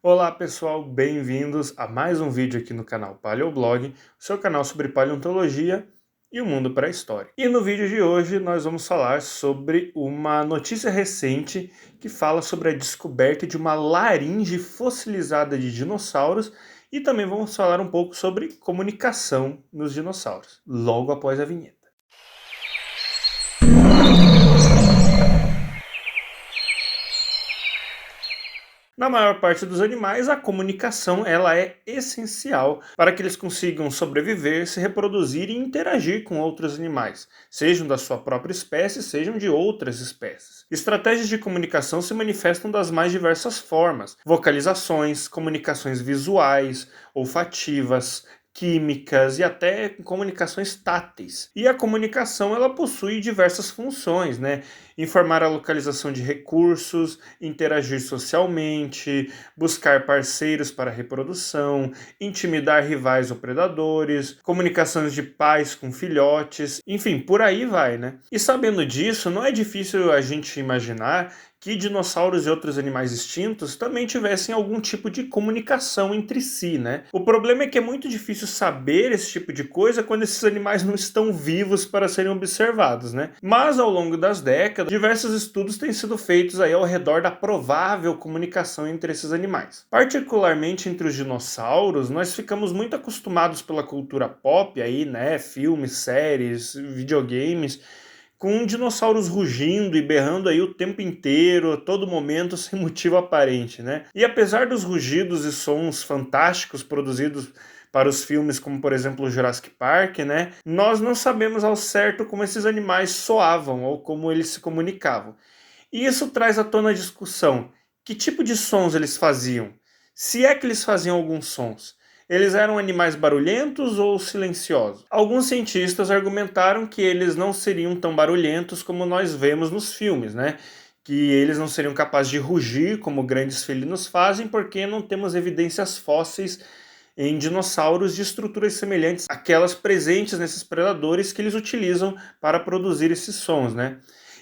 Olá pessoal, bem-vindos a mais um vídeo aqui no canal Paleoblog, seu canal sobre paleontologia e o mundo pré-histórico. E no vídeo de hoje nós vamos falar sobre uma notícia recente que fala sobre a descoberta de uma laringe fossilizada de dinossauros e também vamos falar um pouco sobre comunicação nos dinossauros, logo após a vinheta. Na maior parte dos animais, a comunicação ela é essencial para que eles consigam sobreviver, se reproduzir e interagir com outros animais, sejam da sua própria espécie, sejam de outras espécies. Estratégias de comunicação se manifestam das mais diversas formas: vocalizações, comunicações visuais, olfativas, químicas e até comunicações táteis. E a comunicação ela possui diversas funções, né? Informar a localização de recursos, interagir socialmente, buscar parceiros para reprodução, intimidar rivais ou predadores, comunicações de pais com filhotes, enfim, por aí vai, né? E sabendo disso, não é difícil a gente imaginar que dinossauros e outros animais extintos também tivessem algum tipo de comunicação entre si, né? O problema é que é muito difícil saber esse tipo de coisa quando esses animais não estão vivos para serem observados, né? Mas ao longo das décadas, diversos estudos têm sido feitos aí ao redor da provável comunicação entre esses animais. Particularmente entre os dinossauros, nós ficamos muito acostumados pela cultura pop aí, né? Filmes, séries, videogames, com dinossauros rugindo e berrando aí o tempo inteiro, a todo momento, sem motivo aparente, né? E apesar dos rugidos e sons fantásticos produzidos para os filmes, como por exemplo o Jurassic Park, né? Nós não sabemos ao certo como esses animais soavam ou como eles se comunicavam. E isso traz à tona a discussão: que tipo de sons eles faziam? Se é que eles faziam alguns sons. Eles eram animais barulhentos ou silenciosos? Alguns cientistas argumentaram que eles não seriam tão barulhentos como nós vemos nos filmes, né? Que eles não seriam capazes de rugir como grandes felinos fazem, porque não temos evidências fósseis em dinossauros de estruturas semelhantes àquelas presentes nesses predadores que eles utilizam para produzir esses sons, né?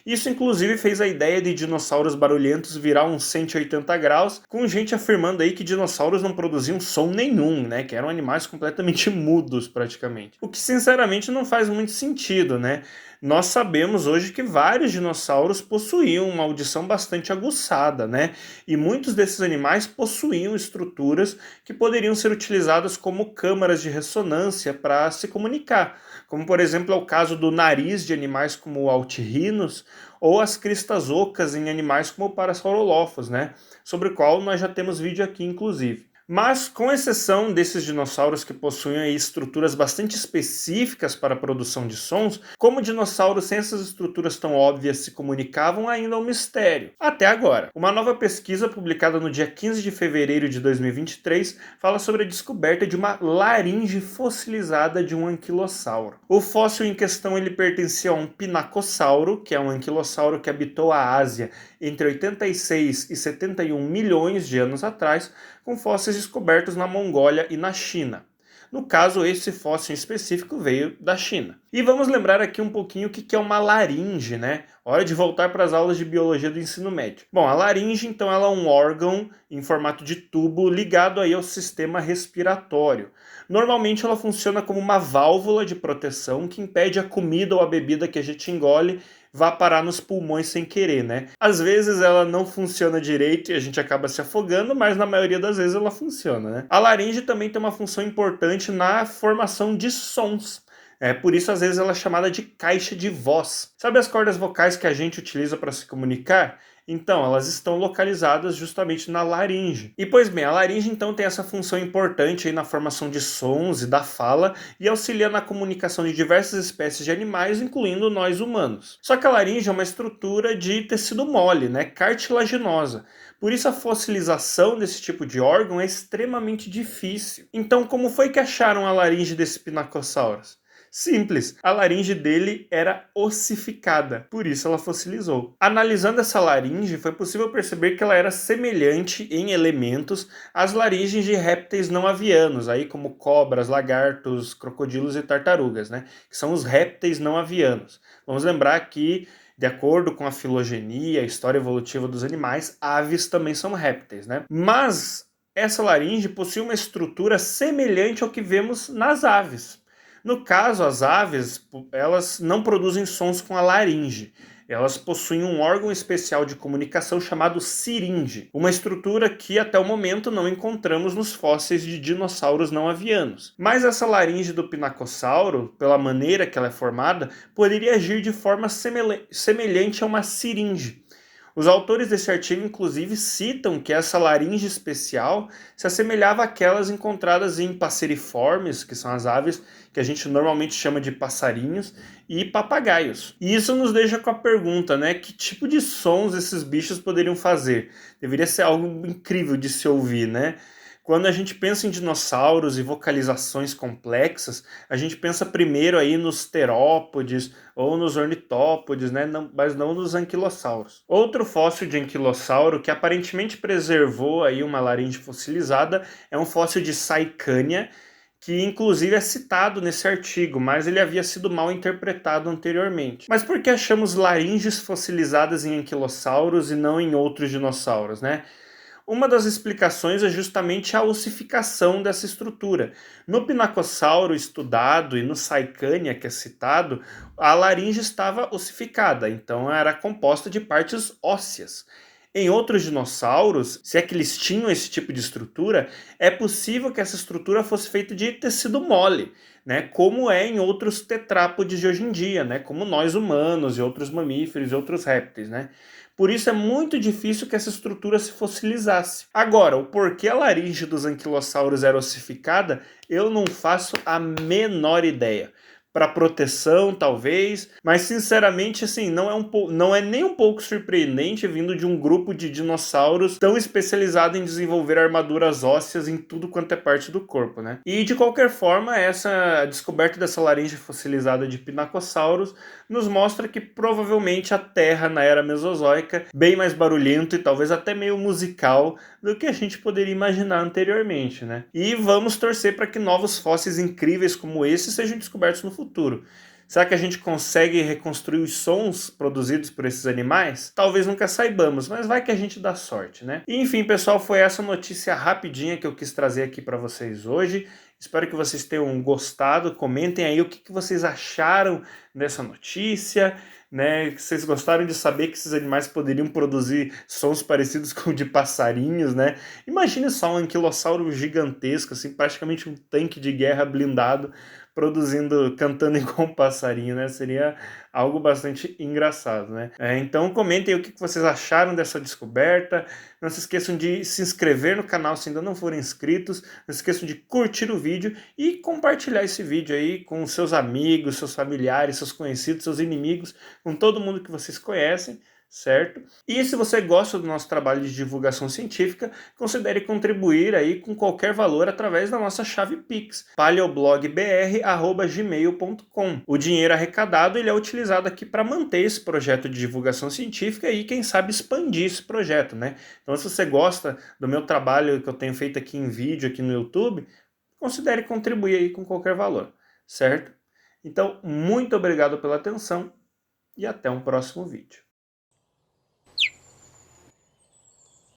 Isso inclusive fez a ideia de dinossauros barulhentos virar uns 180 graus, com gente afirmando aí que dinossauros não produziam som nenhum, né, que eram animais completamente mudos praticamente. O que sinceramente não faz muito sentido, né? Nós sabemos hoje que vários dinossauros possuíam uma audição bastante aguçada, né? E muitos desses animais possuíam estruturas que poderiam ser utilizadas como câmaras de ressonância para se comunicar, como por exemplo é o caso do nariz de animais como o Altirrhinos ou as cristas ocas em animais como o Parasaurolophus, né? Sobre o qual nós já temos vídeo aqui inclusive. Mas, com exceção desses dinossauros que possuem aí estruturas bastante específicas para a produção de sons, como dinossauros sem essas estruturas tão óbvias se comunicavam ainda é um mistério. Até agora. Uma nova pesquisa publicada no dia 15 de fevereiro de 2023 fala sobre a descoberta de uma laringe fossilizada de um anquilossauro. O fóssil em questão ele pertencia a um pinacossauro, que é um anquilossauro que habitou a Ásia entre 86 e 71 milhões de anos atrás, com fósseis descobertos na Mongólia e na China. No caso, esse fóssil em específico veio da China. E vamos lembrar aqui um pouquinho o que é uma laringe, né? Hora de voltar para as aulas de biologia do ensino médio. Bom, a laringe, então, ela é um órgão em formato de tubo ligado aí ao sistema respiratório. Normalmente ela funciona como uma válvula de proteção que impede a comida ou a bebida que a gente engole vá parar nos pulmões sem querer, né? Às vezes ela não funciona direito e a gente acaba se afogando, mas na maioria das vezes ela funciona, né? A laringe também tem uma função importante na formação de sons. Por isso, às vezes, ela é chamada de caixa de voz. Sabe as cordas vocais que a gente utiliza para se comunicar? Então, elas estão localizadas justamente na laringe. E, pois bem, a laringe, então, tem essa função importante aí na formação de sons e da fala e auxilia na comunicação de diversas espécies de animais, incluindo nós humanos. Só que a laringe é uma estrutura de tecido mole, né, cartilaginosa. Por isso, a fossilização desse tipo de órgão é extremamente difícil. Então, como foi que acharam a laringe desse Pinacosaurus? Simples, a laringe dele era ossificada, por isso ela fossilizou. Analisando essa laringe, foi possível perceber que ela era semelhante em elementos às laringes de répteis não avianos, aí como cobras, lagartos, crocodilos e tartarugas, né? Que são os répteis não avianos. Vamos lembrar que, de acordo com a filogenia, a história evolutiva dos animais, aves também são répteis, né? Mas essa laringe possui uma estrutura semelhante ao que vemos nas aves. No caso, as aves, elas não produzem sons com a laringe. Elas possuem um órgão especial de comunicação chamado ciringe, uma estrutura que até o momento não encontramos nos fósseis de dinossauros não avianos. Mas essa laringe do pinacossauro, pela maneira que ela é formada, poderia agir de forma semelhante a uma siringe. Os autores desse artigo, inclusive, citam que essa laringe especial se assemelhava àquelas encontradas em passeriformes, que são as aves que a gente normalmente chama de passarinhos, e papagaios. E isso nos deixa com a pergunta, né? Que tipo de sons esses bichos poderiam fazer? Deveria ser algo incrível de se ouvir, né? Quando a gente pensa em dinossauros e vocalizações complexas, a gente pensa primeiro aí nos terópodes ou nos ornitópodes, né? Mas não nos anquilossauros. Outro fóssil de anquilossauro que aparentemente preservou aí uma laringe fossilizada é um fóssil de Saicânia, que inclusive é citado nesse artigo, mas ele havia sido mal interpretado anteriormente. Mas por que achamos laringes fossilizadas em anquilossauros e não em outros dinossauros, né? Uma das explicações é justamente a ossificação dessa estrutura. No pinacossauro estudado e no Saicânia, que é citado, a laringe estava ossificada, então era composta de partes ósseas. Em outros dinossauros, se é que eles tinham esse tipo de estrutura, é possível que essa estrutura fosse feita de tecido mole, né, como é em outros tetrápodes de hoje em dia, né, como nós humanos e outros mamíferos e outros répteis, né. Por isso é muito difícil que essa estrutura se fossilizasse. Agora, o porquê a laringe dos anquilossauros era ossificada, eu não faço a menor ideia. Para proteção, talvez, mas sinceramente, assim, não é nem um pouco surpreendente vindo de um grupo de dinossauros tão especializado em desenvolver armaduras ósseas em tudo quanto é parte do corpo, né? E de qualquer forma, essa descoberta dessa laringe fossilizada de pinacossauros nos mostra que provavelmente a Terra na era Mesozoica, bem mais barulhento e talvez até meio musical do que a gente poderia imaginar anteriormente, né? E vamos torcer para que novos fósseis incríveis como esse sejam descobertos no futuro. Será que a gente consegue reconstruir os sons produzidos por esses animais? Talvez nunca saibamos, mas vai que a gente dá sorte, né? E, enfim, pessoal, foi essa notícia rapidinha que eu quis trazer aqui para vocês hoje. Espero que vocês tenham gostado. Comentem aí o que vocês acharam dessa notícia, né? Vocês gostaram de saber que esses animais poderiam produzir sons parecidos com o de passarinhos, né? Imagine só um anquilossauro gigantesco, assim, praticamente um tanque de guerra blindado, produzindo, cantando igual um passarinho, né? Seria algo bastante engraçado, né? Então comentem o que vocês acharam dessa descoberta. Não se esqueçam de se inscrever no canal se ainda não forem inscritos. Não se esqueçam de curtir o vídeo e compartilhar esse vídeo aí com seus amigos, seus familiares, seus conhecidos, seus inimigos, com todo mundo que vocês conhecem, certo? E se você gosta do nosso trabalho de divulgação científica, considere contribuir aí com qualquer valor através da nossa chave Pix, paleoblogbr@gmail.com. O dinheiro arrecadado ele é utilizado aqui para manter esse projeto de divulgação científica e quem sabe expandir esse projeto, né? Então se você gosta do meu trabalho que eu tenho feito aqui em vídeo aqui no YouTube, considere contribuir aí com qualquer valor, certo? Então, muito obrigado pela atenção e até um próximo vídeo.